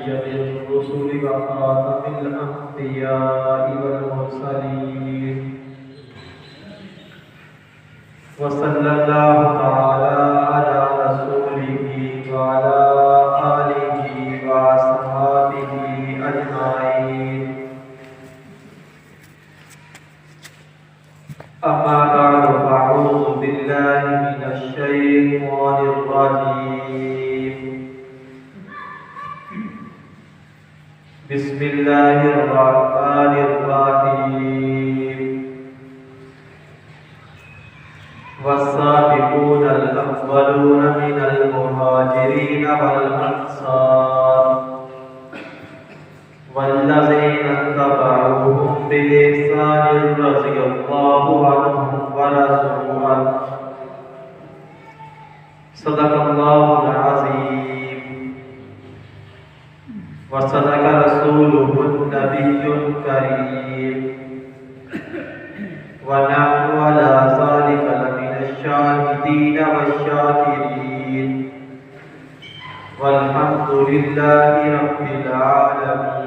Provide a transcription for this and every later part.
سيد الرسل وخاتم الأنبياء والمرسلين وصلى الله تعالى على رسوله وعلى آله وصحبه أجمعين أما بعد فأعوذ بالله من الشيطان الرجيم بسم الله الرحمن الرحيم والسابقون الأولون من المهاجرين والأنصار والذين اتبعوهم بإحسان رضي الله عنهم ورضوا عنه صدق الله العظيم وصدق رسوله النبي الكريم ونحن على ذلك لمن الشاهدين والشاكرين والحمد لله رب العالمين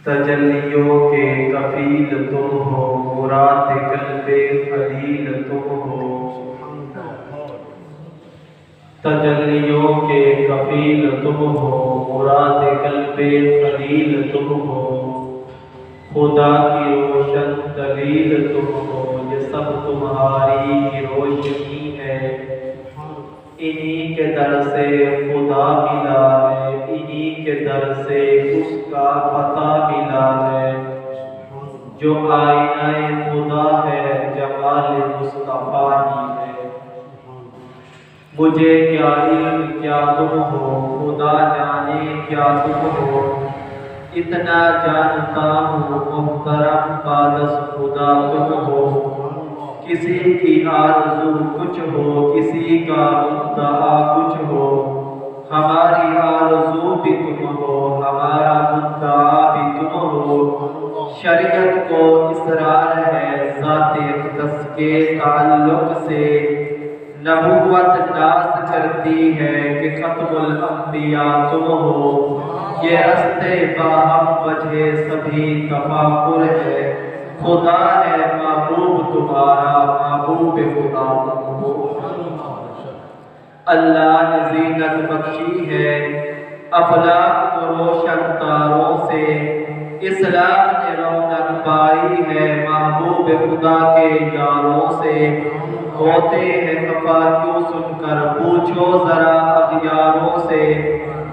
تجلیوں کے کفیل تم ہو مراد قلب خلیل تم ہو تجلیوں کے کفیل تم ہو مراد قلب خلیل تم ہو خدا کی روشن دلیل تم ہو یہ سب تمہاری روشنی ہے انہی کے در سے خدا ملا ہے انہی کے در سے اس کا پتہ ملا ہے جو آئینہ خدا ہے جمال مصطفیٰ ہی ہے مجھے کیا علم کیا تم ہو خدا جانے کیا تم ہو اتنا جانتا ہوں محترم بادس خدا تم ہو کسی کی آرزو کچھ ہو کسی کا مدعا کچھ ہو ہماری آرزو بھی تم ہو ہمارا مدعا بھی تم ہو شریعت کو اصرار ہے ذات اقدس کے تعلق سے نبوت ناز کرتی ہے کہ ختم الانبیاء تم ہو یہ رستے باہم وجہ سبھی تفاخر ہے خدا ہے محبوب تمہارا محبوب خدا تم ہو اللہ نے زینت بخشی ہے افلاک کو روشن تاروں سے اسلام نے رونق پائی ہے محبوب خدا کے یاروں سے ہوتے ہیں خفا کیوں سن کر پوچھو ذرا اغیاروں سے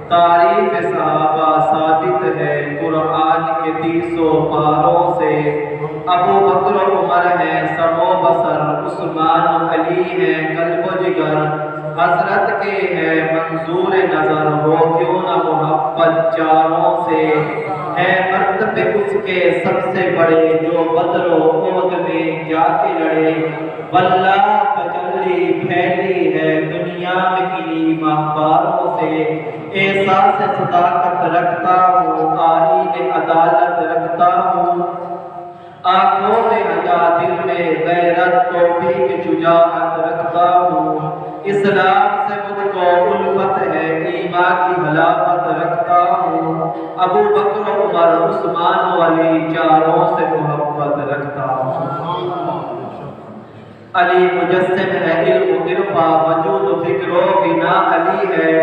تعریف صحابہ ثابت ہے قرآن کے 300 پاروں سے ابو بکر و عمر ہے سمو بصر عثمان و علی ہے قلب و جگر حضرت کے ہے منظور نظر ہو کیوں نہ محبت چاروں سے ہے مرتبے اس کے سب سے بڑے جو بدر و احد میں جا کے لڑے واللہ تجلی پھیلی ہے دنیا میں انہی ماہواروں سے احساس صداقت رکھتا ہوں آئین عدالت رکھتا ہوں آنکھوں میں حیا دل میں غیرت توفیق شجاعت رکھتا ہوں اسلام سے مجھ کو الفت ہے ایمان کی حلاوت رکھتا ہوں ابو بکر عمر عثمان و علی چاروں سے محبت رکھتا ہوں علی مجسم ہے علم و عرفہ وجود و فکر و بنا علی ہے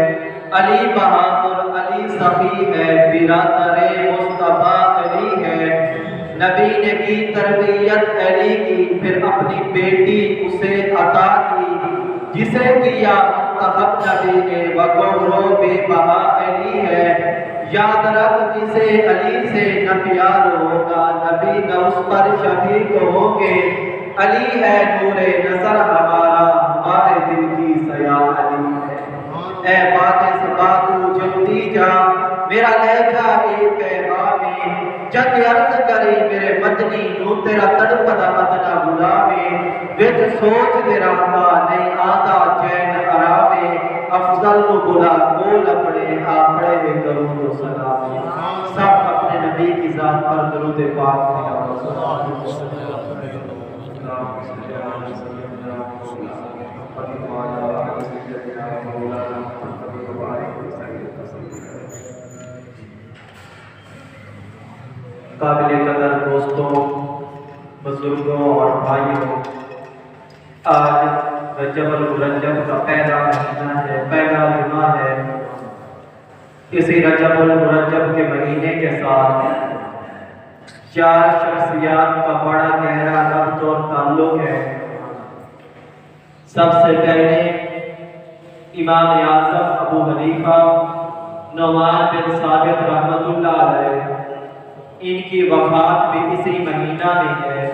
علی بہادر علی سخی ہے برادر مصطفیٰ علی ہے نبی نے کی تربیت علی کی پھر اپنی بیٹی اسے عطا کی جسے کیا منتخب نبی نے وقولو بے بہا علی ہے یاد رکھ جسے علی سے نہ پیار ہوگا نبی نہ اس پر شفیق ہوں گے علی ہے نور نظر ہمارا ہمارے دل کی سیاہ علی ہے اے بات سبا تو جلدی جا میرا لہجہ ایک پیغامی جگ عرض کرے میرے مدنی نو تیرا تڑپدا مدنہ غلامی وچ سوچ تیرا دا نہیں آتا چین آرامے افضل نو بلا کول اپنے آپڑے میں درود و سلام سب اپنے نبی کی ذات پر درود پاک دیا قابل قدر دوستوں، بزرگوں اور بھائیوں، آج رجب المرجب کا پہلا مہینہ ہے، پہلا جمعہ ہے۔ اسی رجب المرجب کے مہینے کے ساتھ چار شخصیات کا بڑا گہرا ربط اور تعلق ہے۔ سب سے پہلے امام اعظم ابو حنیفہ نعمان بن ثابت رحمۃ اللہ علیہ، ان کی وفات بھی اسی مہینہ میں ہے۔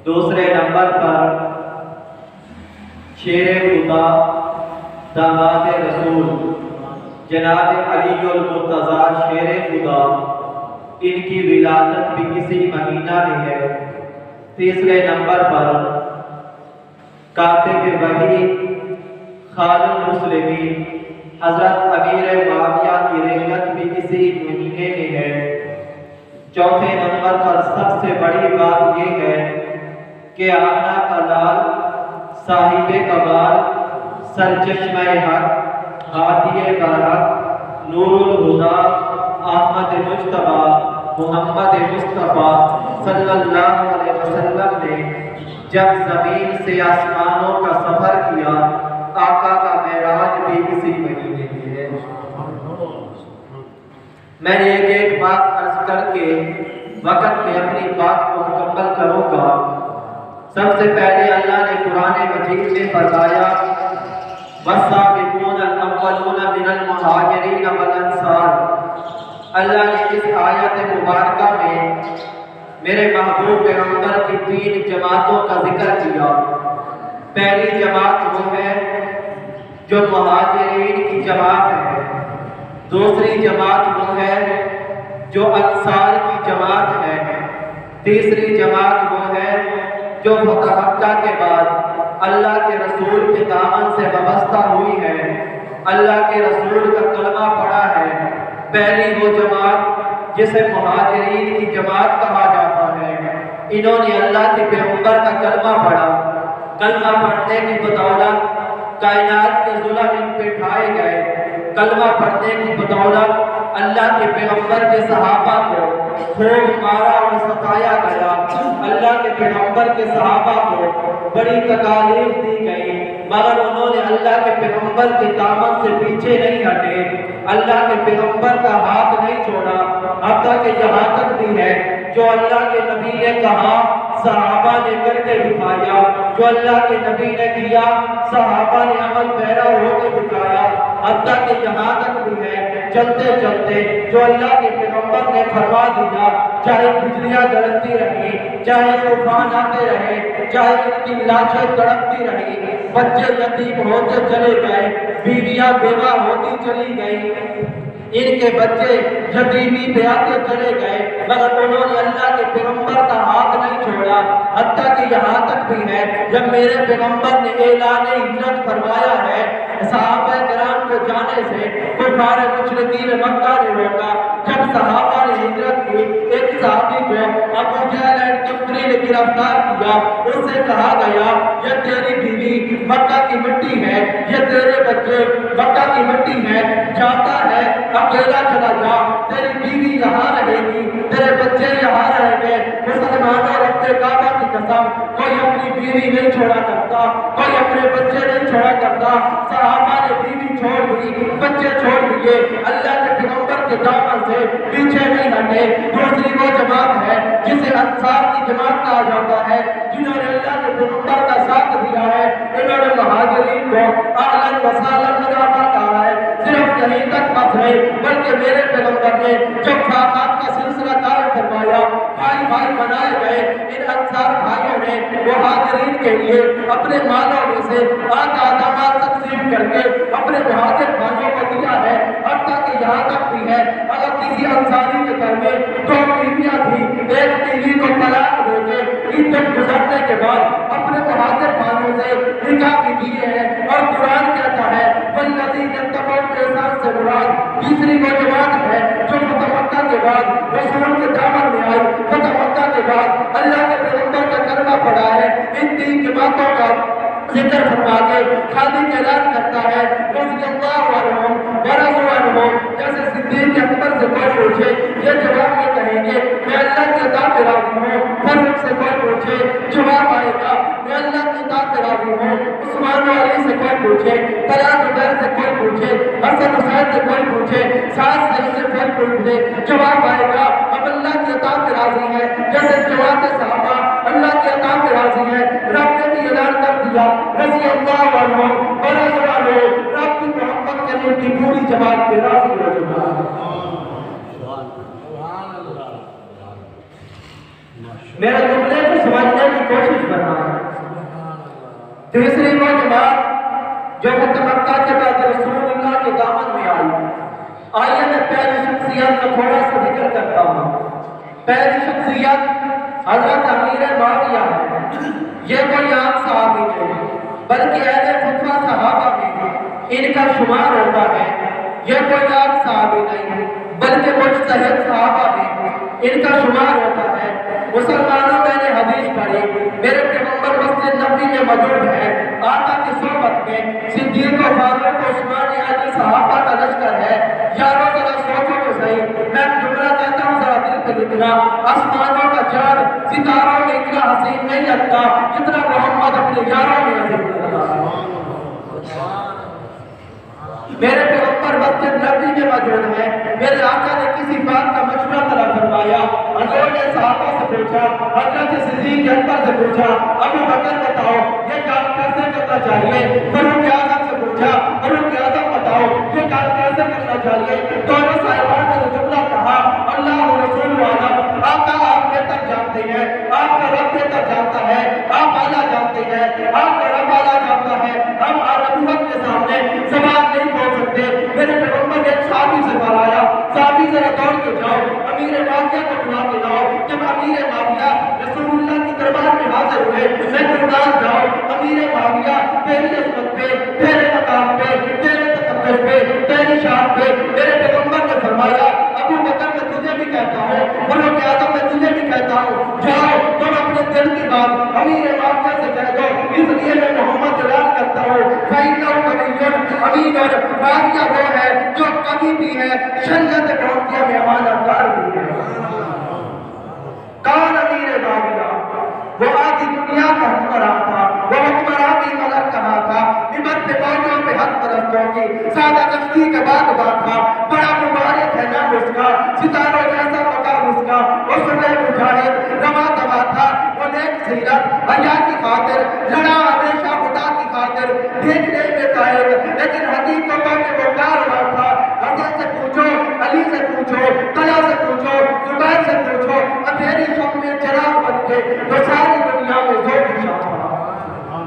دوسرے نمبر پر شیر خدا داماد رسول جناب علی المرتضیٰ شیر خدا، ان کی ولادت بھی اسی مہینہ میں ہے۔ تیسرے نمبر پر کاتب وحی خالد المسلمین حضرت امیر معاویہ کی رحلت بھی اسی مہینے میں ہے۔ چوتھے نمبر پر سب سے بڑی بات یہ ہے کہ آقا کا لال صاحب کمال سرچشمہ حق ہادی برحق نور الہدا احمد مجتبی محمد مصطفیٰ صلی اللہ علیہ وسلم نے جب زمین سے آسمانوں کا سفر کیا، آقا کا معراج بھی اسی مہینے میں ہے۔ میں ایک بات عرض کر کے وقت میں اپنی بات کو مکمل کروں گا۔ سب سے پہلے اللہ نے قرآن مجید میں فرمایا والسابقون الاولون من المہاجرین والانصار۔ اللہ نے اس آیت مبارکہ میں میرے محبوب پیغمبر کی 3 جماعتوں کا ذکر کیا۔ پہلی جماعت وہ ہے جو مہاجرین کی جماعت ہے، دوسری جماعت وہ ہے جو انصار کی جماعت ہے، تیسری جماعت وہ ہے جو فتح مکہ کے بعد اللہ کے رسول کے دامن سے وابستہ ہوئی ہے، اللہ کے رسول کا کلمہ پڑھا ہے۔ پہلی وہ جماعت جسے مہاجرین کی جماعت کہا جاتا ہے، انہوں نے اللہ کے پیغمبر کا کلمہ پڑھا۔ کلمہ پڑھنے کی بدولت کائنات کے ظلم ان پہ ڈھائے گئے۔ کلمہ پڑھنے کی بدولت اللہ کے پیغمبر کے صحابہ کو خوب مارا اور ستایا گیا۔ اللہ کے پیغمبر کے صحابہ کو بڑی تکالیف دی گئی، مگر انہوں نے اللہ کے پیغمبر کے دامن سے پیچھے نہیں ہٹے، اللہ کے پیغمبر کا ہاتھ نہیں چھوڑا، حتیٰ کہ یہاں تک بھی ہے جو اللہ کے نبی نے کہا صحابہ نے کر کے دکھایا، جو اللہ کے نبی نے کیا صحابہ نے عمل پیرا ہو کے دکھایا، حتیٰ کہ یہاں تک بھی ہے چلتے چلتے جو اللہ کے پیغمبر نے فرما دیا، چاہے بجلیاں گرجتی رہی، چاہے طوفان آتے رہے، چاہے ان کی لاشیں تڑپتی رہی، بچے یتیم ہوتے چلے گئے، بیویاں بیوہ ہوتی چلی گئی، ان کے بچے یتیمی پہ آتے چلے گئے، مگر انہوں نے اللہ کے پیغمبر کا ہاتھ نہیں چھوڑا۔ حتیٰ کہ یہاں تک بھی ہے جب میرے پیغمبر نے اعلان ہجرت فرمایا ہے، صحابہ کرام کو جانے سے کفار مشرکین مکہ نے روکا۔ جب صحابہ نے ہجرت کی، ایک صحابی کو ابو جہل الکفری نے گرفتار کیا، اس سے کہا گیا یہ تیری بیوی مکہ کی مٹی ہے، یہ تیرے بچے مکہ کی مٹی ہے، جاتا ہے اکیلا چلا جا، تیری بیوی یہاں رہے گی، تیرے بچے یہاں رہیں گے۔ مسلمانوں رب کعبہ کی قسم، کوئی اپنی بیوی نہیں چھوڑا کرتا، کوئی اپنے بچے نہیں چھوڑا کرتا۔ صحابہ نے بیوی چھوڑ دی، بچے چھوڑ دیے، اللہ کے پیغمبر کے دامن سے پیچھے نہیں ہٹے۔ دوسری وہ جماعت ہے جسے انصار کی جماعت کہا جاتا ہے، جنہوں نے اللہ کے پیغمبر کا ساتھ دیا ہے، انہوں نے مہاجرین کو اہلاً و سہلاً مرحبا کہا ہے، صرف یہیں تک بس نہیں بلکہ میرے پیغمبر نے جب خلافت کا سلسلہ قائم فرمایا، بھائی بھائی بنائے گئے، ان انصار بھائیوں نے مہاجرین کے لیے اپنے مالوں میں سے آدھا مال تقسیم کر کے اپنے مہاجر بھائیوں کو دیا ہے۔ حتیٰ کہ یہاں تک بھی ہے اگر کسی انصاری کے گھر میں 2 بیویاں تھی، ایک بیوی کو طلاق دے کے عدت گزرنے کے بعد اپنے مہاجر بھائیوں سے نکاح بھی کیے ہیں، اور قرآن کہتا ہے والذین اتقوا احسان سے مراد تیسری وہ جماعت ہے جو فتح مکہ کے بعد رسول کے دامن میں آئی، فتح مکہ کے بعد اللہ کے پیغمبر کا کلمہ پڑھا ہے۔ ان 3 جماعتوں کا ذکر فرما کے خالق اعلان کرتا ہے رضی اللہ عنہم ورضوا عنہ، جیسے صدیق اکبر سے کوئی پوچھے یہ جواب میں کہے جائیں گے میں اللہ کی عطا پہ راضی ہوں. فاروق سے کوئی پوچھے جواب آئے گا میں اللہ کی عطا پہ راضی ہوں. عثمان و علی سے کوئی پوچھے, طلحہ زبیر سے کوئی پوچھے, حسن حسین سے کوئی پوچھے, سعد سعید سے کوئی پوچھے, جواب آئے گا ہم اللہ کی عطا پہ راضی ہیں. جیسے جواب صحابہ اللہ کی عطا پہ راضی ہیں. رب نے بھی اعلان کر دیا رضی اللہ عنہ اور عنہ رب کی محمد کریم کی پوری جماعت پہ راضی ہو چکا ہے. میرا جملے کو سمجھنے کی کوشش کرنا ہے. تیسری وہ جماعت جو فتح مکہ کے بعد رسول اللہ کے دامن میں آئی. آئیے میں پہلی شخصیت کا تھوڑا سا ذکر کرتا ہوں. پہلی شخصیت حضرت امیر معاویہ ہے. یہ کوئی عام صحابی نہیں بلکہ اہل فتویٰ صحابہ میں ان کا شمار ہوتا ہے. یہ کوئی عام صحابی نہیں بلکہ مجتہد صحابہ میں ان کا شمار ہوتا ہے. مسلمانوں میں نے حدیث پڑھی میرے پیغمبر مسجد نبوی میں موجود ہے. آقا کی صحبت میں صدیق و فاروق و عثمان علی صحابہ کا لشکر ہے. یارو ذرا سوچو تو صحیح, میں جملہ کہتا ہوں ذرا دل پہ لکھنا. آسمانوں کا چاند ستاروں میں اتنا حسین نہیں لگتا جتنا محمد اپنے یاروں میں حسین لگتا. میرے پیغمبر مسجد نبوی میں موجود ہے. میرے آقا نے کسی بات کا مشورہ طلب فرمایا. حضور نے صحابہ سے پوچھا, حضرت صدیق اکبر سے پوچھا ابو بکر بتاؤ یہ کام کیسے کرنا چاہیے. فاروق اعظم سے پوچھا فاروق اعظم بتاؤ یہ کام کیسے کرنا چاہیے. دونوں صاحبان نے جملہ کہا اللہ و رسول عالم. آقا آپ بہتر جانتے ہیں, آپ کا رب بہتر جانتا ہے, آپ اعلیٰ جانتے ہیں, آپ کا رب اعلیٰ جانتا ہے. ہم ابو بکر کے سامنے زبان نہیں کھول سکتے. میرے پیغمبر نے ایک صحابی سے فرمایا صحابی ذرا دوڑ کے جاؤ امیر معاویہ کو بلا کے لاؤ. جب امیر معاویہ رسول اللہ کی دربار میں حاضر ہوئے میں قربان جاؤ امیر معاویہ تیری عظمت پہ, تیرے مقام پہ, تیرے تقدس پہ, تیری شان پہ. میرے پیغمبر نے فرمایا ابو بکر میں تجھے بھی کہتا ہوں, فاروق اعظم میں تجھے بھی کہتا ہوں, جاؤ تم اپنے دل کی بات امیر معاویہ سے کہہ دو. اس لیے میں محمد اعلان کرتا ہوں فإنه قوي امین. اور معاویہ وہ ہے جو کبھی بھی ہے شریعت قومیہ میں امانت دار بھی ہے. کون امیر معاویہ؟ وہ آدھی دنیا کا حکمران تھا. وہ حکمران بھی مگر کہاں تھا ممبر پہ موجوں پہ حق پرستوں کی سادہ نفسی کے بعد بات تھا. بڑا مبارک ہے نام اس کا, ستاروں جیسا مقام اس کا. اس میں مجاہد رواں دوا تھا. وہ نیک سیرت حیا کی خاطر لڑا ہمیشہ خدا کی خاطر. دیکھنے میں قائل لیکن حقیقتوں میں وہ کارواں تھا. حسن سے پوچھو, علی سے پوچھو, طلحہ سے پوچھو, زبیر سے پوچھو, اندھیری شب میں چراغ بن کے تو ساری دنیا میں ذوق نشان تھا.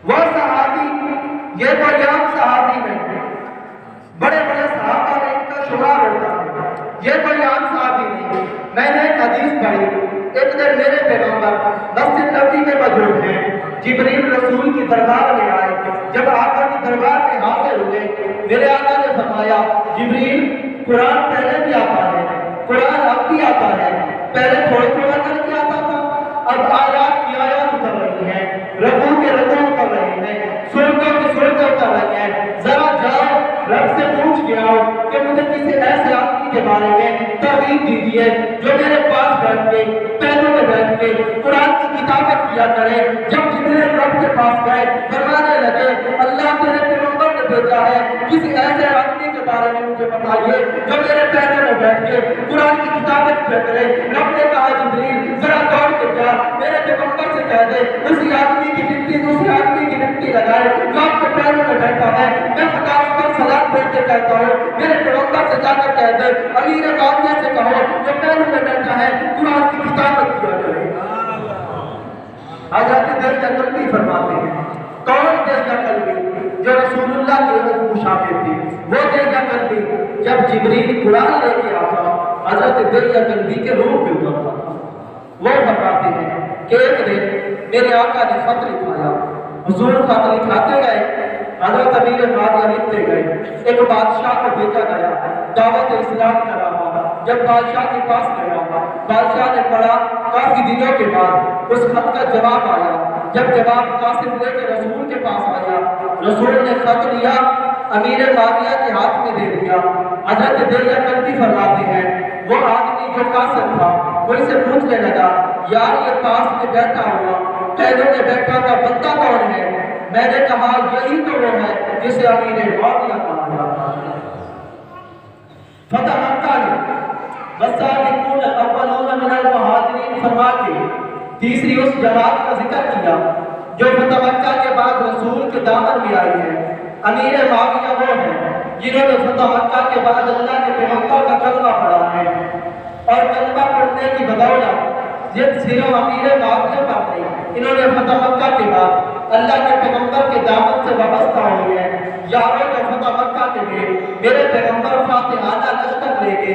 وہ صحابی یہ کوئی عام صحابی نہیں, بڑے بڑے صحابہ میں ان کا شمار ہوتا ہے. یہ کوئی عام صحابی نہیں. میں نے ایک حدیث پڑھی ایک دن میرے پیغمبر مسجد نبوی میں موجود ہیں. جبریل رسول کی دربار میں آئے. جب آقا کی دربار میں حاضر ہوئے میرے آقا نے فرمایا جبریل قرآن پہلے بھی آتا ہے, قرآن اب بھی آتا ہے. پہلے تھوڑا تھوڑا کر کے آتا تھا, اب آیات کی آیات اتر رہی ہیں, رکوع کے رکوع اتر رہے ہیں, سورتوں کی سورتیں اتر رہی ہیں. ذرا جاؤ رب سے پوچھ کے آؤ کہ مجھے کسی ایسے آدمی کے بارے میں تحریر دیجیے جو میرے پاس بیٹھ کے پہلوں میں بیٹھ کے قرآن کی کتابت کیا کرے. جب جبریل رب کے پاس گئے فرمانے لگے اللہ تیرے پیغمبر نے بھیجا ہے, کسی ایسے آدمی کے بارے میں مجھے بتائیے جو میرے پہلوں میں بیٹھ کے قرآن کی کتابت کیا کرے. رب نے کہا جبریل ذرا دوڑ کے جا میرے پیغمبر سے کہہ دے اسی آدمی کی گنتی دوسرے آدمی کی گنتی لگائے جو آپ کے پیروں میں بیٹھا ہے. میں خدا اس پر سلام بھیج کے کہتا ہوں میرے پیغمبر سے جا کر کہہ دے امیر معاویہ سے کہو جو پیروں میں بیٹھا ہے قرآن کی کتابت کیا کرے. حضرت دریہ قلبی فرماتے ہیں کون دریہ قلبی؟ جو رسول اللہ کے مشابہ تھی. وہ دریہ قلبی جب جبریل قرآن لے کے آتا حضرت دریہ قلبی کے روح پہ اترتا تھا. وہ فرماتے ہیں کہ ایک دن میرے آقا نے خط لکھایا. حضور خط لکھاتے گئے, حضرت امیر معاویہ لکھتے گئے. ایک بادشاہ کو بھیجا گیا دعوت اسلام کرانا. جب بادشاہ کے پاس گیا بادشاہ نے پڑھا, کافی دنوں کے بعد اس خط کا جواب آیا. جب جواب قاسم لے کے رسول کے پاس آیا, رسول نے خط لیا امیر معاویہ کے ہاتھ میں دے دیا۔ حضرت دہیا کلبی فرماتے ہیں وہ آدمی جو قاصد تھا وہ اسے پوچھنے لگا یار یہ پاس میں بیٹھا ہوا قیدوں میں بیٹھا کا بندہ کون ہے؟ میں نے کہا یہی تو وہ ہے جسے امیر معاویہ کہا جاتا ہے۔ فتح مکہ نے والسابقون الاولون من المہاجرین فرما کے تیسری اس جماعت کا ذکر کیا جو فتح مکہ کے بعد رسول کے دامن میں آئی ہے۔ امیر معاویہ وہ ہے جنہوں نے فتح مکہ کے بعد اللہ کے پیغمبر کا کلمہ پڑھا ہے، اور کلمہ پڑھنے کی بدولت یہ صرف امیر معاویہ پر نہیں، انہوں نے فتح مکہ کے بعد اللہ کے پیغمبر کے دامن سے وابستہ ہوئی ہے۔ یاروں نے فتح مکہ کے لیے میرے پیغمبر فاتحانہ لشکر لے کے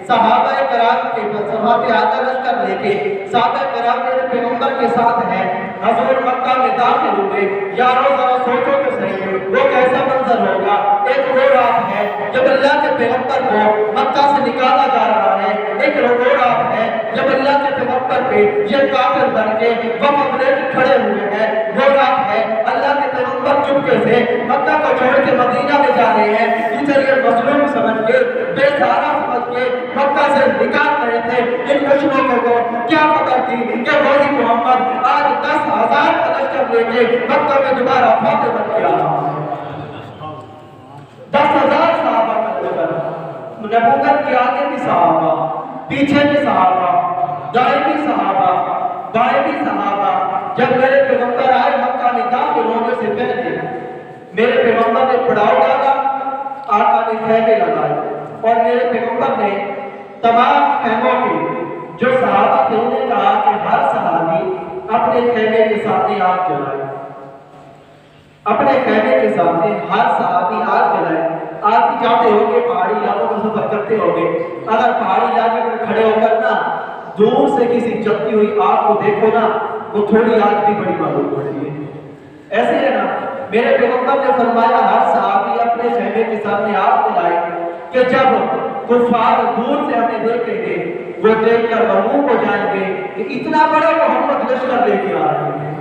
صحابہ کرام کے فاتحانہ لشکر لے کے صحابہ کرام میرے پیغمبر کے ساتھ ہیں، حضور مکہ میں داخل ہوئے۔ یاروں ذرا سوچو تو صحیح وہ کیسا منظر ہوگا۔ ایک وہ رات ہے جب اللہ کے پیغمبر کو مکہ سے نکالا جا رہا ہے، ایک وہ رات ہے جب اللہ کے پیغمبر پہ یہ کافر بن کے وفد لے کے کھڑے ہوئے ہیں، وہ رات ہے اللہ کے پیغمبر چپکے سے مکہ کو چھوڑ کے مدینہ میں جا رہے ہیں، اسے یہ مظلوم سمجھ کے بے سہارا سمجھ کے مکہ سے نکال رہے تھے۔ ان مشرکوں کو کیا پتہ تھی کہ وہی محمد آج 10,000 کا لشکر لے کے مکہ میں دوبارہ فاتح بن کے آ رہا ہے۔ 10,000 صحابہ کا لشکر، نبوت کے آگے بھی صحابہ، پیچھے بھی صحابہ، دائیں بھی صحابہ، بائیں بھی صحابہ۔ جب میرے پیغمبر آئے مکہ میں داخل ہونے سے پہلے میرے پیغمبر نے پڑاؤ ڈالا، آقا نے خیمے لگائے، اور میرے پیغمبر نے تمام خیموں کے جو صحابہ تھے انہیں کہا کہ ہر صحابی اپنے خیمے کے سامنے آگ جلائے، اپنے خیمے کے سامنے ہر صحابی آگ جلائے۔ آپ بھی جاتے ہوں گے پہاڑی علاقوں میں سفر کرتے ہوں گے، اگر پہاڑی علاقے میں کھڑے ہو کر نا دور سے کسی جلتی ہوئی آگ کو دیکھو نا وہ تھوڑی آگ بھی بڑی معلوم پڑتی ہے۔ ایسے ہے نا میرے پیغمبر نے فرمایا ہر صحابی اپنے خیمے کے سامنے آگ جلائے کہ جب کفار دور سے ہمیں دیکھیں گے وہ دیکھ کر منہ ہو جائیں گے کہ اتنا بڑا محمد لشکر لے کے آ رہے ہیں۔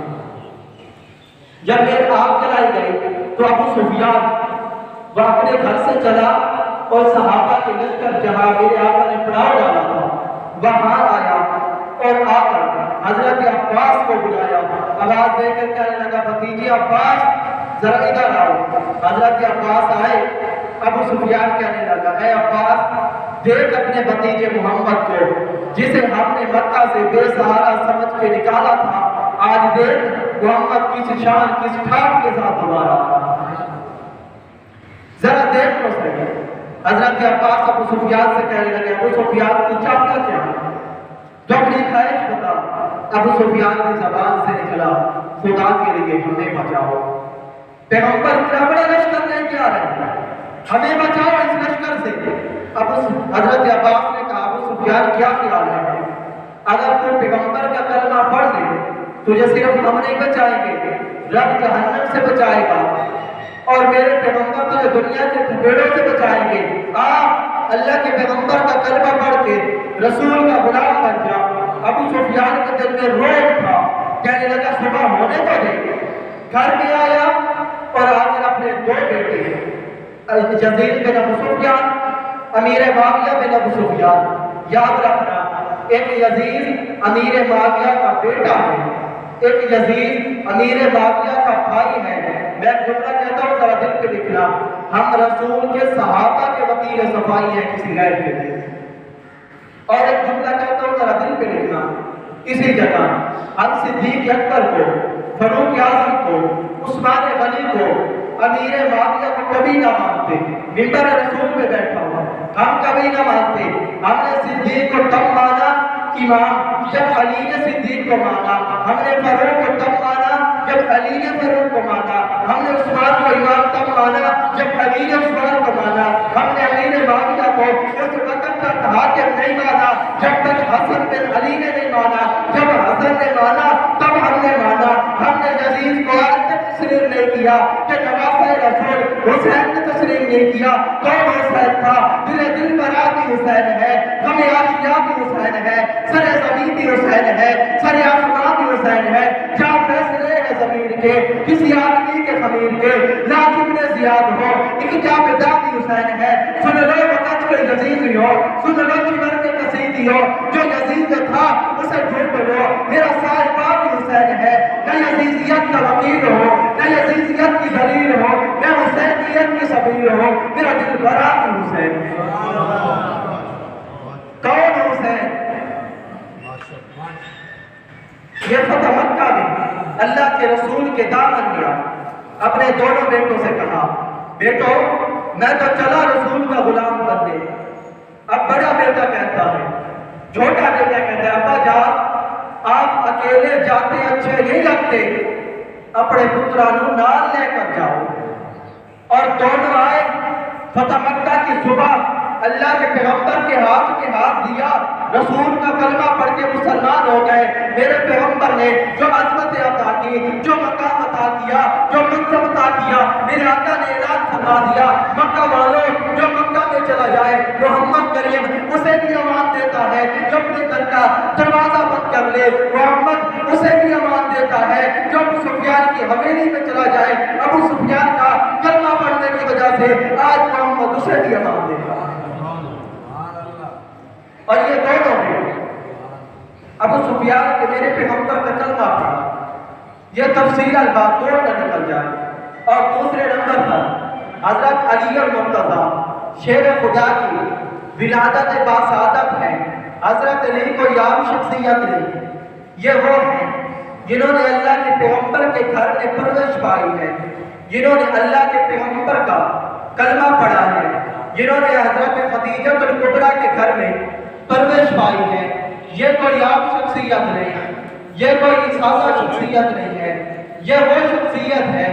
جب یہ آگ جلائی گئی تو ابو سفیان وہ اپنے گھر سے چلا اور صحابہ کے لشکر جہاں میرے آقا نے پڑاؤ ڈالا تھا وہاں آیا اور آ کر حضرت عباس کو بلایا، آواز دے کر کہنے لگا بھتیجے عباس ذرا ادھر آؤ۔ حضرت عباس آئے، ابو سفیان کہنے لگا اے عباس دیکھ اپنے بھتیجے محمد کو جسے ہم نے مکہ سے بے سہارا سمجھ کے نکالا تھا، آج دیکھ محمد کس شان کس ٹھاٹ کے ساتھ دوبارہ آ رہا ہے، ذرا دیکھ تو صحیح۔ حضرت عباس ابو سفیان سے کہنے لگے ابو سفیان تو چاہتا کیا ہے تو اپنی خواہش بتا۔ ابو سفیان کی زبان سے نکلا خدا کے لیے ہمیں بچاؤ، پیغمبر اتنا بڑا لشکر لے کے آ رہے ہیں، ہمیں بچاؤ اس لشکر سے۔ حضرت عباس نے کہا ابو سفیان کیا خیال ہے اگر تو پیغمبر کا کلمہ پڑھ لے تجھے صرف ہم نہیں بچائیں گے، رب جہنم سے بچائے گا، اور میرے پیغمبر تجھے دنیا کے تھپیڑوں سے بچائیں گے۔ آپ اللہ کے پیغمبر کا کلمہ پڑھ کے رسول کا غلام بن جا۔ ابو سفیان کے دل میں روب تھا، کہنے لگا صبح ہونے تو دے۔ گھر میں آیا اور آ کر اپنے دو بیٹے یزید بن ابو سفیان، امیر معاویہ بن ابو سفیان، یاد رکھنا ایک یزید امیر معاویہ کا بیٹا ہے، ایک یزید امیر معاویہ کا بھائی ہے۔ میں جملہ کہتا ہوں ذرا دل پہ لکھنا، ہم رسول کے صحابہ کے وکیل صفائی ہیں کسی غیر کے لیے۔ اور ایک جملہ کہتا ہوں ذرا دل پہ لکھنا، اسی جگہ ہم صدیق اکبر کو، فاروق اعظم کو، عثمان غنی کو، امیر معاویہ کو کبھی نہ مانتے، ممبر رسول پہ بیٹھا ہوا ہم کبھی نہ مانتے۔ ہم نے صدیق کو تب مانا امام جب علی نے صدیق کو مانا، ہم نے فاروق کو تب مانا جب علی نے فاروق کو مانا، ہم نے عثمان کو امام تب مانا جب علی نے عثمان کو مانا، ہم نے امیر معاویہ کو اس وقت تک حاکم نہیں مانا جب تک حسن بن علی نے نہیں مانا، جب حسن نے مانا تب ہم نے مانا۔ ہم نے یزید کو آج تک تسلیم نہیں کیا کہ نواسہ رسول حسین نے تسلیم نہیں کیا. کون حسین تھا؟ دل برا بھی حسین ہے، غم آشیا بھی حسین ہے، سر زمین بھی حسین ہے، سر آسمان بھی حسین ہے. کیا فیصلے ہیں ضمیر کے کسی آدمی کے خمیر کے، لاکھ ابن زیاد ہو ایک جا پدا بھی حسین ہے. سن لو وقت کے یزید ہو، سن لو چمر کے قصیدی ہو، جو یزید تھا اسے ڈھونڈ لو، میرا صاحبہ بھی حسین ہے. نہ یزیدیت کا وکیل ہو، نہ یزیدیت کی دلیل ہو، میں حسینیت کی سبیل ہو، میرا دل بھرا بھی حسین ہے. کون حسین؟ یہ فتح مکہ میں اللہ کے رسول کے دامن گیا، اپنے دونوں بیٹوں سے کہا بیٹو میں تو چلا رسول کا غلام بننے. اب بڑا بیٹا کہتا ہے، چھوٹا بیٹا کہتا ہے ابا جان آپ اکیلے جاتے اچھے نہیں لگتے، اپنے پترانو نال لے کر جاؤ. اور دونوں آئے. فتح مکہ کی صبح اللہ کے پیغمبر کے ہاتھ دیا، رسول کا کلمہ پڑھ کے مسلمان ہو گئے. میرے پیغمبر نے جو عظمت عطا کی، جو مقام عطا کیا، جو منصب عطا کیا، میرے آقا نے اعلان فرما دیا مکہ والوں جو مکہ میں چلا جائے محمد کریم اسے بھی امان دیتا ہے، جو اپنے گھر کا دروازہ بند کر لے محمد اسے بھی امان دیتا ہے، جو ابو سفیان کی حویلی میں چلا جائے ابو سفیان کا کلمہ پڑھنے کی وجہ سے آج محمد اسے بھی امان دیتا ہے. اور یہ دونوں نے ابو سفیان کے میرے پیغمبر کا کلمہ پڑھا. یہ تفصیل البات توڑ نہ نکل جائے. اور دوسرے نمبر پر حضرت علی المرتضی شیر خدا کی ولادت باسعادت ہے. حضرت علی کوئی عام شخصیت نہیں، یہ وہ ہیں جنہوں نے اللہ کے پیغمبر کے گھر میں پرورش پائی ہے، جنہوں نے اللہ کے پیغمبر کا کلمہ پڑھا ہے، جنہوں نے حضرت خدیجہ الکبریٰ کے گھر میں پرورش پائی ہے. یہ کوئی عام شخصیت نہیں ہے، یہ کوئی سادہ شخصیت نہیں ہے، یہ وہ شخصیت ہے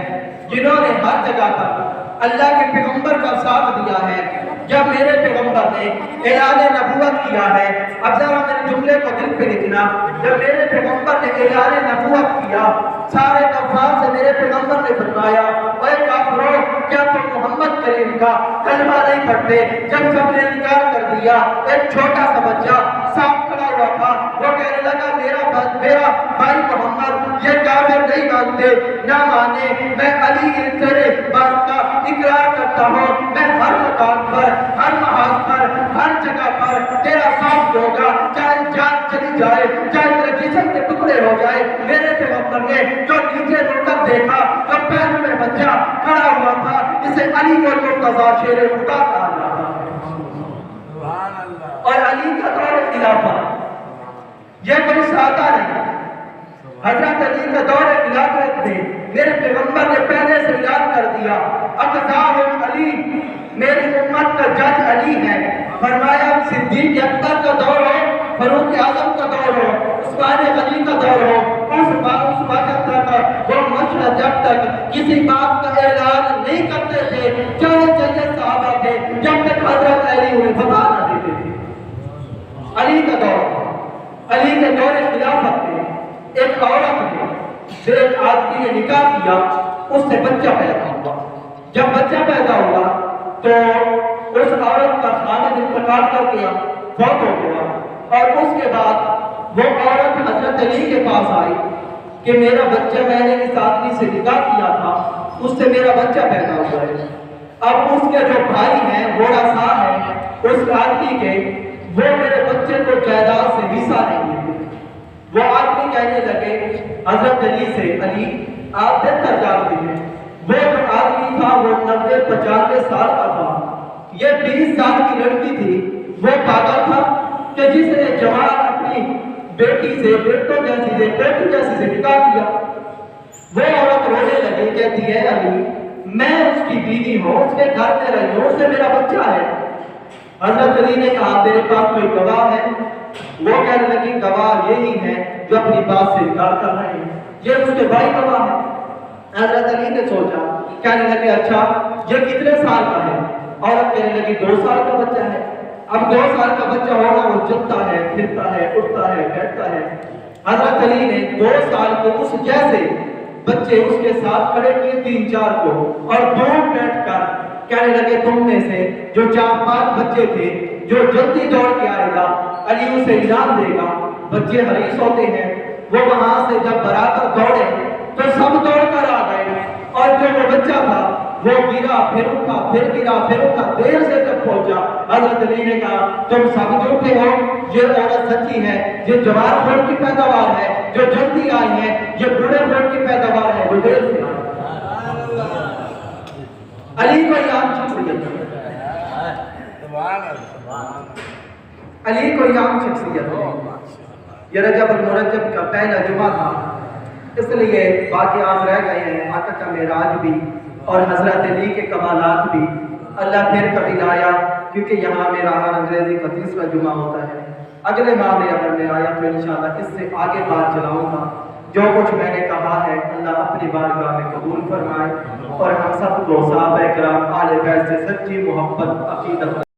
جنہوں نے ہر جگہ پر اللہ کے پیغمبر کا ساتھ دیا ہے. جب میرے پیغمبر نے اعلان نبوت کیا ہے، اب ذرا میرے جملے کو دل پہ لکھنا، جب میرے پیغمبر نے اعلان نبوت کیا سارے کفار سے میرے پیغمبر نے فرمایا اے کافروں کیا تم محمد کریم کا کلمہ نہیں پڑھتے؟ جب سب نے انکار کر دیا ایک چھوٹا سا بچہ صاف کھڑا ہوا تھا، وہ کہنے لگا میرا بھائی محمد یہ کافر نہیں مانتے، نہ مانے، میں علی تیرے بات کا اقرار کرتا ہوں، میں ہر مقام پر ہر محاذ پر ہر جگہ پر تیرا ساتھ ہوگا، چاہے جان چلی جائے، چاہے میرے جسم کے ٹکڑے ہو جائے. میرے پیغمبر نے جو نیچے مڑ کر دیکھا تو پہلو میں بچہ کھڑا ہوا تھا، اسے علی المرتضی شیر خدا کہا جاتا ہے. اور علی کا دور خلافت یہ کوئی سادہ نہیں. حضرت علی کا دور خلافت میں میرے پیغمبر نے پہلے سے اعلان کر دیا اقضاء علی، میری امت کا جج علی ہے. فرمایا صدیق اکبر کا دور ہو، فاروق اعظم کا دور ہو، عثمان غنی کا دور ہو، اس وقت تک وہ مشرق جب تک کسی بات کا اعلان نہیں کرتے تھے چاہے صحابہ تھے جب تک حضرت علی انہیں بتا نہ دیتے تھے. علی کا دور، علی کے دور خلافت میں ایک عورت نے جو ایک آدمی نے نکاح کیا اس سے بچہ پیدا ہوا. جب بچہ پیدا ہوا تو اس عورت کا خامد انتقال کر گیا، فوت ہو گیا. اور اس کے بعد وہ عورت حضرت علی کے پاس آئی کہ میرا بچہ میں نے اس آدمی سے نکاح کیا تھا، اس سے میرا بچہ پیدا ہوا ہے. اب اس کے جو بھائی ہیں گھوڑا سا ہے اس آدمی کے، وہ میرے بچے کو جائیداد سے حصہ نہیں دیتے. وہ آدمی کہنے لگے حضرت علی سے علی آپ بہتر جانتے ہیں وہ جو آدمی تھا وہ 90-95 سال کا تھا، یہ 20 سال کی لڑکی تھی، وہ پاگل تھا کہ جس نے جوان اپنی بیٹی سے بیٹوں جیسی سے بیٹی جیسی سے نکاح کیا. وہ عورت رونے لگی کہتی ہے علی میں اس کی بیوی ہوں، اس کے گھر میں رہی ہوں، اس سے میرا بچہ ہے. حضرت علی نے کہا تیرے پاس کوئی گواہ ہے؟ وہ کہنے لگی گواہ یہی ہے جو اپنی بات سے انکار کر رہے ہیں، یہ اس کے بھائی گواہ ہے. حضرت علی نے سوچا، کہنے لگے اچھا یہ کتنے سال کا ہے؟ عورت کہنے لگی 2 سال کا بچہ ہے. اب 2 سال کا بچہ ہونا وہ چلتا ہے، پھرتا ہے، اٹھتا ہے، بیٹھتا ہے. حضرت علی نے 2 سال کے اس جیسے بچے اس کے ساتھ کھڑے کیے 3-4 کو اور دور بیٹھ کر کہنے لگے تم میں سے جو 4-5 بچے تھے جو جلدی دوڑ کے آئے گا علی اسے انعام دے گا۔ بچے حریص ہوتے ہیں، وہ وہاں سے جب برابر دوڑے تو سب دوڑ کر آ گئے، اور جو وہ بچہ تھا وہ گرا پھر اٹھا پھر گرا پھر اٹھا، دیر سے جب پہنچا حضرت علی نے کہا تم سب جھوٹے ہو، یہ عورت سچی ہے، یہ جوان خون کی پیداوار ہے جو جلدی آئی ہے، یہ بوڑھے خون کی پیداوار ہے جو دیر سے آئی۔ علی کوئی عام شخصیت ہے، علی کوئی عام شخصیت ہے۔ یہ رجب المرجب کا پہلا جمعہ تھا، اس لیے واقعات رہ گئے ہیں، آقا کا معراج بھی اور حضرت علی کے کمالات بھی۔ اللہ پھر کبھی لایا، کیونکہ یہاں میرا ہر انگریزی کا 30واں جمعہ ہوتا ہے۔ اگلے ماہ میں اگر میں آیا تو انشاءاللہ اس سے آگے بات چلاؤں گا۔ جو کچھ میں نے کہا ہے اللہ اپنی بارگاہ میں قبول فرمائے، اور ہم سب کو صحابہ کرام آل بیت سے سچی محبت عقیدت